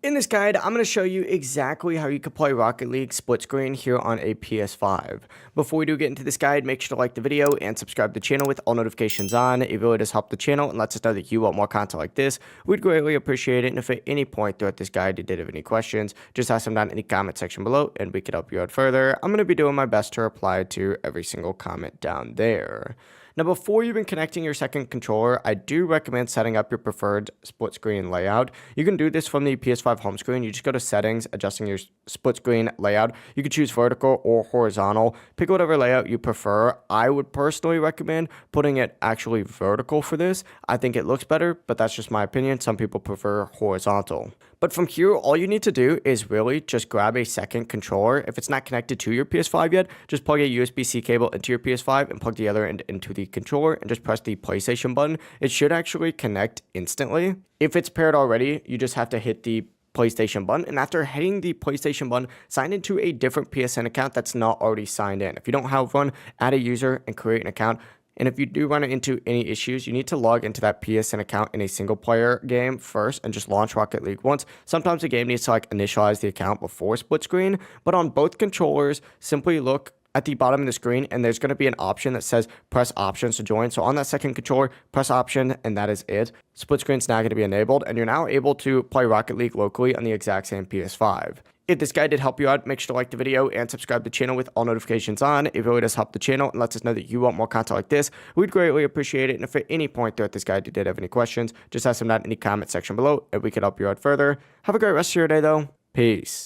In this guide, I'm going to show you exactly how you can play Rocket League split screen here on a PS5. Before we do get into this guide, make sure to like the video and subscribe to the channel with all notifications on. It really does help the channel and lets us know that you want more content like this. We'd greatly appreciate it, and if at any point throughout this guide you did have any questions, just ask them down in the comment section below and we could help you out further. I'm going to be doing my best to reply to every single comment down there. Now, before you've been connecting your second controller, I do recommend setting up your preferred split screen layout. You can do this from the PS5 home screen. You just go to settings, adjusting your split screen layout. You can choose vertical or horizontal. Pick whatever layout you prefer. I would personally recommend putting it actually vertical for this. I think it looks better, but that's just my opinion. Some people prefer horizontal. But from here, all you need to do is really just grab a second controller. If it's not connected to your PS5 yet, just plug a USB-C cable into your PS5 and plug the other end into the controller and just press the PlayStation button. It should actually connect instantly. If it's paired already, you just have to hit the PlayStation button, and after hitting the PlayStation button, sign into a different PSN account that's not already signed in. If you don't have one, add a user and create an account. And if you do run into any issues, you need to log into that PSN account in a single player game first and just launch Rocket League once. Sometimes the game needs to initialize the account before split screen, but on both controllers, simply look at the bottom of the screen and there's going to be an option that says press options to join. So on that second controller, press option and that is it. Split screen's now going to be enabled and you're now able to play Rocket League locally on the exact same PS5. If this guide did help you out, make sure to like the video and subscribe to the channel with all notifications on. It really does help the channel and lets us know that you want more content like this. We'd greatly appreciate it. And if at any point throughout this guide you did have any questions, just ask them down in the comment section below and we could help you out further. Have a great rest of your day though. Peace.